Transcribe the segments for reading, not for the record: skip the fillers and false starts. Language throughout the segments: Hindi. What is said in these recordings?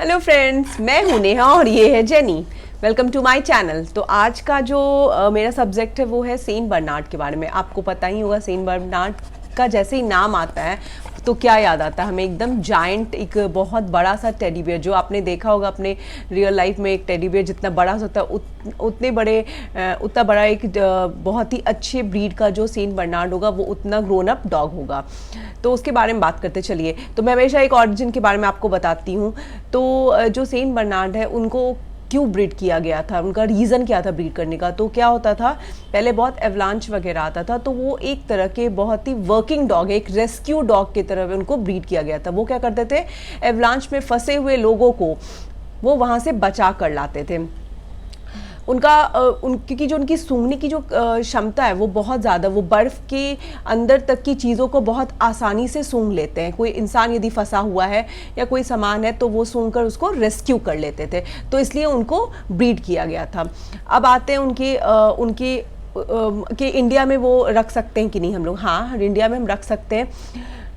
हेलो फ्रेंड्स, मैं हूं नेहा और ये है Jenny. Welcome to my channel. तो आज का जो मेरा सब्जेक्ट है वो है सेंट बर्नार्ड के बारे में। आपको पता ही होगा सेंट बर्नार्ड का जैसे ही नाम आता है तो क्या याद आता है हमें, एकदम जायंट, एक बहुत बड़ा सा टेडी बियर जो आपने देखा होगा अपने रियल लाइफ में। एक टेडी बियर जितना बड़ा होता है उतना बड़ा एक बहुत ही अच्छे ब्रीड का जो सेंट बर्नार्ड होगा वो उतना ग्रोन अप डॉग होगा। तो उसके बारे में बात करते चलिए। तो मैं हमेशा एक ऑरिजिन के बारे में आपको बताती हूँ। तो जो सेंट बर्नार्ड है उनको क्यों ब्रीड किया गया था, उनका रीज़न क्या था ब्रीड करने का। तो क्या होता था, पहले बहुत एवलांच वगैरह आता था तो वो एक तरह के बहुत ही वर्किंग डॉग, एक रेस्क्यू डॉग की तरह उनको ब्रीड किया गया था। वो क्या करते थे, एवलांच में फंसे हुए लोगों को वो वहाँ से बचा कर लाते थे। क्योंकि जो उनकी सूंघने की जो क्षमता है वो बहुत ज़्यादा, वो बर्फ़ के अंदर तक की चीज़ों को बहुत आसानी से सूंघ लेते हैं। कोई इंसान यदि फंसा हुआ है या कोई सामान है तो वो सूंघ कर उसको रेस्क्यू कर लेते थे। तो इसलिए उनको ब्रीड किया गया था। अब आते हैं उनके कि इंडिया में वो रख सकते हैं कि नहीं हम लोग। हाँ, इंडिया में हम रख सकते हैं।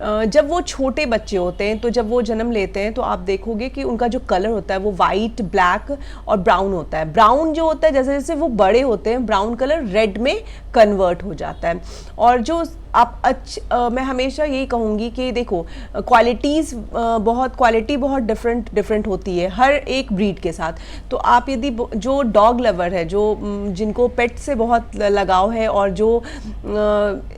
जब वो छोटे बच्चे होते हैं तो जब वो जन्म लेते हैं तो आप देखोगे कि उनका जो कलर होता है वो वाइट, ब्लैक और ब्राउन होता है। ब्राउन जो होता है जैसे जैसे वो बड़े होते हैं ब्राउन कलर रेड में कन्वर्ट हो जाता है। और जो आप मैं हमेशा यही कहूँगी कि देखो क्वालिटी बहुत डिफरेंट होती है हर एक ब्रीड के साथ। तो आप यदि जो डॉग लवर है, जो जिनको पेट से बहुत लगाव है और जो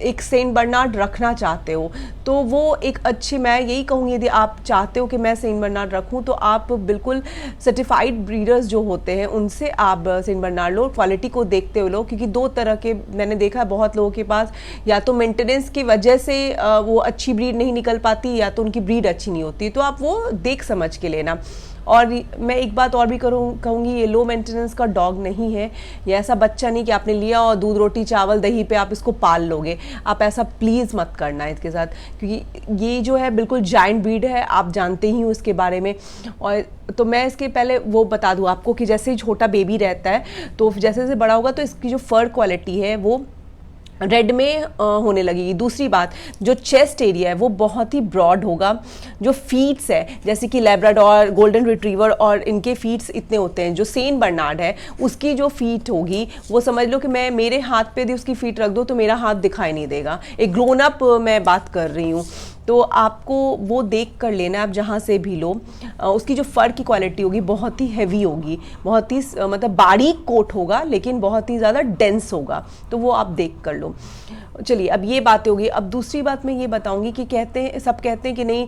एक सेंट बर्नार्ड रखना चाहते हो तो वो एक अच्छी, मैं यही कहूँगी यदि आप चाहते हो कि मैं सेंट बर्नार्ड रखूँ तो आप बिल्कुल सर्टिफाइड ब्रीडर्स जो होते हैं उनसे आप सेंट बर्नार्ड लो। क्वालिटी को देखते हुए लो, क्योंकि दो तरह के मैंने देखा है बहुत लोगों के पास, या तो मेंटेनेंस की वजह से वो अच्छी ब्रीड नहीं निकल पाती या तो उनकी ब्रीड अच्छी नहीं होती। तो आप वो देख समझ के लेना। और मैं एक बात और भी कहूँगी, ये लो मेंटेनेंस का डॉग नहीं है। ये ऐसा बच्चा नहीं कि आपने लिया और दूध रोटी चावल दही पे आप इसको पाल लोगे। आप ऐसा प्लीज़ मत करना इसके साथ, क्योंकि ये जो है बिल्कुल जायंट ब्रीड है, आप जानते ही हो इसके बारे में। और तो मैं इसके पहले वो बता दूँ आपको कि जैसे ही छोटा बेबी रहता है तो जैसे जैसे बड़ा होगा तो इसकी जो फर क्वालिटी है वो रेड में होने लगेगी। दूसरी बात, जो चेस्ट एरिया है वो बहुत ही ब्रॉड होगा। जो फीट्स है जैसे कि लैब्राडोर, गोल्डन रिट्रीवर और इनके फीट्स इतने होते हैं। जो सेंट बर्नार्ड है उसकी जो फीट होगी वो समझ लो कि मैं मेरे हाथ पे यदि उसकी फीट रख दूँ तो मेरा हाथ दिखाई नहीं देगा। एक ग्रोन अप मैं बात कर रही हूँ। तो आपको वो देख कर लेना है, आप जहाँ से भी लो। उसकी जो फर की क्वालिटी होगी बहुत ही हैवी होगी, बहुत ही मतलब बारीक कोट होगा लेकिन बहुत ही ज़्यादा डेंस होगा। तो वो आप देख कर लो। चलिए, अब ये बातें होगी। अब दूसरी बात मैं ये बताऊंगी कि सब कहते हैं कि नहीं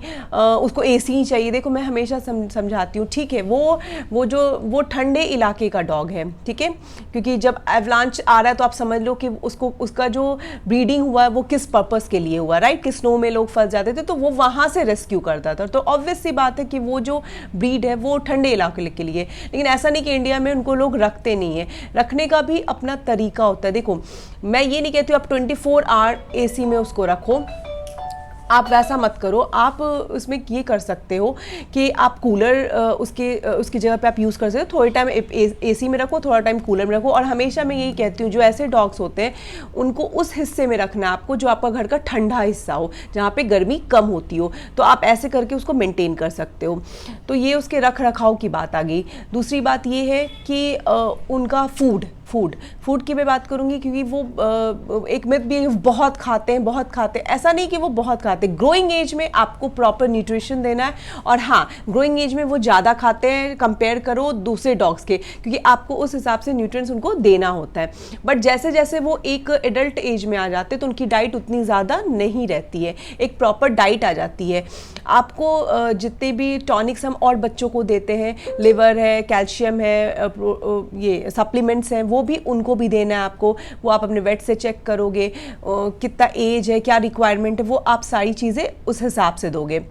उसको एसी ही चाहिए। देखो, मैं हमेशा समझाती हूँ, ठीक है, वो ठंडे इलाके का डॉग है, ठीक है, क्योंकि जब एवलांच आ रहा है तो आप समझ लो कि उसका जो ब्रीडिंग हुआ है वो किस पर्पस के लिए हुआ, राइट। कि स्नो में लोग फंस जाते थे तो वो वहाँ से रेस्क्यू करता था। तो ऑब्वियस सी बात है कि वो जो ब्रीड है वो ठंडे इलाके के लिए। लेकिन ऐसा नहीं कि इंडिया में उनको लोग रखते नहीं है, रखने का भी अपना तरीका होता है। देखो, मैं ये नहीं कहती हूँ आप 24 आवर एसी में उसको रखो, आप वैसा मत करो। आप उसमें ये कर सकते हो कि आप कूलर उसकी जगह पे आप यूज़ कर सकते हो। थोड़ी टाइम एसी में रखो, थोड़ा टाइम कूलर में रखो। और हमेशा मैं यही कहती हूँ जो ऐसे डॉग्स होते हैं उनको उस हिस्से में रखना है आपको जो आपका घर का ठंडा हिस्सा हो, जहाँ पे गर्मी कम होती हो। तो आप ऐसे करके उसको मेंटेन कर सकते हो। तो ये उसके रख रखाव की बात आ गई। दूसरी बात ये है कि उनका फूड की मैं बात करूंगी, क्योंकि वो एक मिथ भी बहुत खाते हैं। ऐसा नहीं कि वो बहुत खाते हैं। ग्रोइंग एज में आपको प्रॉपर न्यूट्रिशन देना है। और हाँ, ग्रोइंग एज में वो ज़्यादा खाते हैं कंपेयर करो दूसरे डॉग्स के, क्योंकि आपको उस हिसाब से न्यूट्रिएंट्स उनको देना होता है। बट जैसे जैसे वो एक एडल्ट एज में आ जाते हैं तो उनकी डाइट उतनी ज़्यादा नहीं रहती है, एक प्रॉपर डाइट आ जाती है। आपको जितने भी टॉनिक्स हम और बच्चों को देते हैं, लिवर है, कैल्शियम है, ये सप्लीमेंट्स हैं, वो भी उनको भी देना है आपको। वो आप अपने वेट से चेक करोगे, कितना एज है, क्या रिक्वायरमेंट है, वो आप सारी चीज़ें उस हिसाब से दोगे,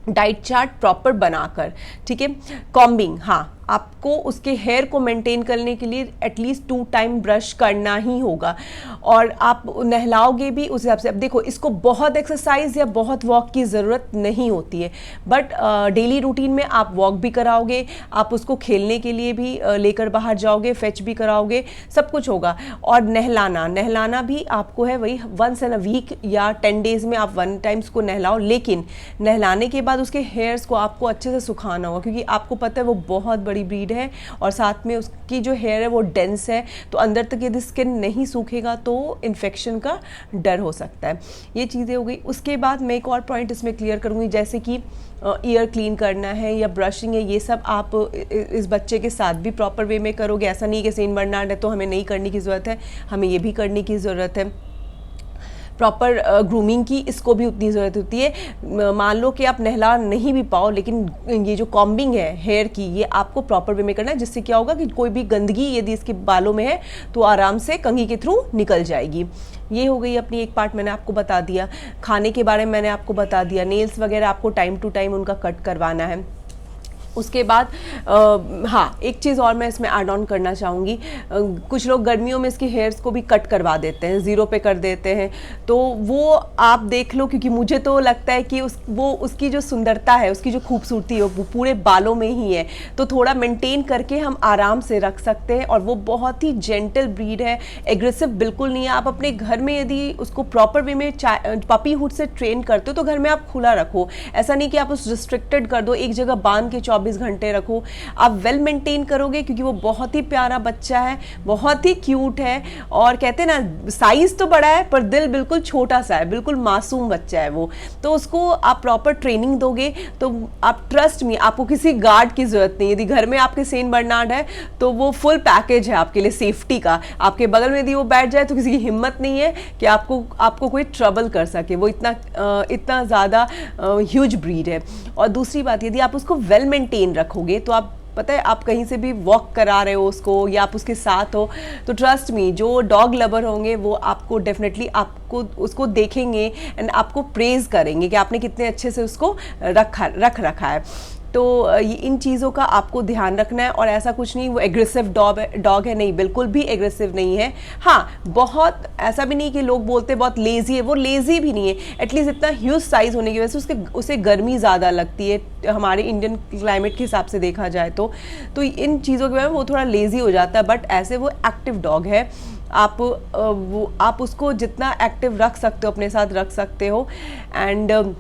डाइट चार्ट प्रॉपर बनाकर, ठीक है। कॉम्बिंग, हाँ, आपको उसके हेयर को मेंटेन करने के लिए एटलीस्ट 2 टाइम ब्रश करना ही होगा, और आप नहलाओगे भी उस हिसाब से। अब देखो, इसको बहुत एक्सरसाइज या बहुत वॉक की ज़रूरत नहीं होती है, बट डेली रूटीन में आप वॉक भी कराओगे, आप उसको खेलने के लिए भी लेकर बाहर जाओगे, फेच भी कराओगे, सब कुछ होगा। और नहलाना भी आपको है वही वंस इन अ वीक या 10 डेज में आप 1 टाइम्स को नहलाओ, लेकिन नहलाने के बाद उसके हेयर्स को आपको अच्छे से सुखाना होगा, क्योंकि आपको पता है वो बहुत बड़ी ब्रीड है और साथ में उसकी जो हेयर है वो डेंस है, तो अंदर तक यदि स्किन नहीं सूखेगा तो इन्फेक्शन का डर हो सकता है। ये चीज़ें हो गई। उसके बाद मैं एक और पॉइंट इसमें क्लियर करूँगी, जैसे कि ईयर क्लीन करना है या ब्रशिंग है, ये सब आप इस बच्चे के साथ भी प्रॉपर वे में करोगे। ऐसा नहीं कि सेंट बर्नार्ड है तो हमें नहीं करने की ज़रूरत है, हमें ये भी करने की ज़रूरत है। प्रॉपर ग्रूमिंग की इसको भी उतनी ज़रूरत होती है। मान लो कि आप नहला नहीं भी पाओ, लेकिन ये जो कॉम्बिंग है हेयर की, ये आपको प्रॉपर वे में करना है, जिससे क्या होगा कि कोई भी गंदगी यदि इसके बालों में है तो आराम से कंघी के थ्रू निकल जाएगी। ये हो गई अपनी एक पार्ट, मैंने आपको बता दिया। खाने के बारे में मैंने आपको बता दिया। नेल्स वगैरह आपको टाइम टू टाइम उनका कट करवाना है। उसके बाद हाँ, एक चीज़ और मैं इसमें ऐड ऑन करना चाहूँगी। कुछ लोग गर्मियों में इसके हेयर्स को भी कट करवा देते हैं, ज़ीरो पे कर देते हैं, तो वो आप देख लो, क्योंकि मुझे तो लगता है कि उसकी जो सुंदरता है, उसकी जो खूबसूरती है वो पूरे बालों में ही है, तो थोड़ा मेंटेन करके हम आराम से रख सकते हैं। और वो बहुत ही जेंटल ब्रीड है, एग्रेसिव बिल्कुल नहीं है। आप अपने घर में यदि उसको प्रॉपर वे में पपीहुड से ट्रेन करते हो तो घर में आप खुला रखो, ऐसा नहीं कि आप उस रिस्ट्रिक्टेड कर दो, एक जगह बांध के 24 घंटे रखो। आप वेल मेंटेन करोगे, क्योंकि वो बहुत ही प्यारा बच्चा है, बहुत ही क्यूट है, और कहते हैं ना, साइज तो बड़ा है पर दिल बिल्कुल छोटा सा है, बिल्कुल मासूम बच्चा है वो। तो उसको आप प्रॉपर ट्रेनिंग दोगे तो आप ट्रस्ट मी, आपको किसी गार्ड की जरूरत नहीं। यदि घर में आपके सेंट बर्नार्ड है तो वो फुल पैकेज है आपके लिए सेफ्टी का। आपके बगल में यदि वो बैठ जाए तो किसी की हिम्मत नहीं है कि आपको कोई ट्रबल कर सके। वो इतना ज़्यादा ह्यूज ब्रीड है। और दूसरी बात, यदि आप उसको वेल मेंटेन रखोगे तो आप पता है, आप कहीं से भी वॉक करा रहे हो उसको या आप उसके साथ हो, तो ट्रस्ट मी, जो डॉग लवर होंगे वो आपको डेफिनेटली आपको उसको देखेंगे एंड आपको प्रेज करेंगे कि आपने कितने अच्छे से उसको रख रखा है। तो इन चीज़ों का आपको ध्यान रखना है। और ऐसा कुछ नहीं वो एग्रेसिव डॉग है, नहीं, बिल्कुल भी एग्रेसिव नहीं है। हाँ, बहुत ऐसा भी नहीं कि लोग बोलते बहुत लेज़ी है, वो लेज़ी भी नहीं है। एटलीस्ट इतना ह्यूज साइज़ होने की वजह से उसे गर्मी ज़्यादा लगती है, हमारे इंडियन क्लाइमेट के हिसाब से देखा जाए तो इन चीज़ों के वजह में वो थोड़ा लेज़ी हो जाता है। बट ऐसे वो एक्टिव डॉग है, आप उसको जितना एक्टिव रख सकते हो अपने साथ रख सकते हो। एंड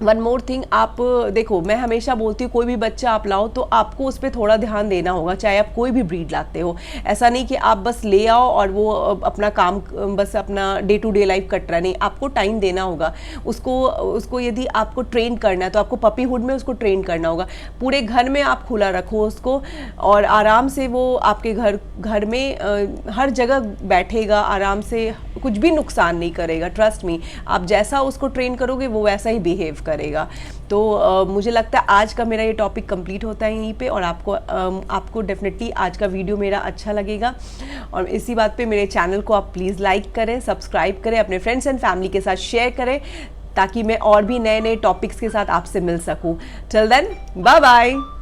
वन मोर थिंग, आप देखो, मैं हमेशा बोलती हूँ कोई भी बच्चा आप लाओ तो आपको उस पर थोड़ा ध्यान देना होगा, चाहे आप कोई भी ब्रीड लाते हो। ऐसा नहीं कि आप बस ले आओ और वो अपना काम, बस अपना डे टू डे लाइफ कट रहा, नहीं, आपको टाइम देना होगा उसको यदि आपको ट्रेन करना है तो आपको पपीहुड में उसको ट्रेन करना होगा। पूरे घर में आप खुला रखो उसको, और आराम से वो आपके घर में हर जगह बैठेगा आराम से, कुछ भी नुकसान नहीं करेगा। ट्रस्ट मी, आप जैसा उसको ट्रेन करोगे वो वैसा ही बिहेव करेगा। तो मुझे लगता है आज का मेरा ये टॉपिक कंप्लीट होता है यहीं पे, और आपको डेफिनेटली आज का वीडियो मेरा अच्छा लगेगा। और इसी बात पे मेरे चैनल को आप प्लीज़ लाइक करें, सब्सक्राइब करें, अपने फ्रेंड्स एंड फैमिली के साथ शेयर करें, ताकि मैं और भी नए नए टॉपिक्स के साथ आपसे मिल सकूं। Till then, bye bye.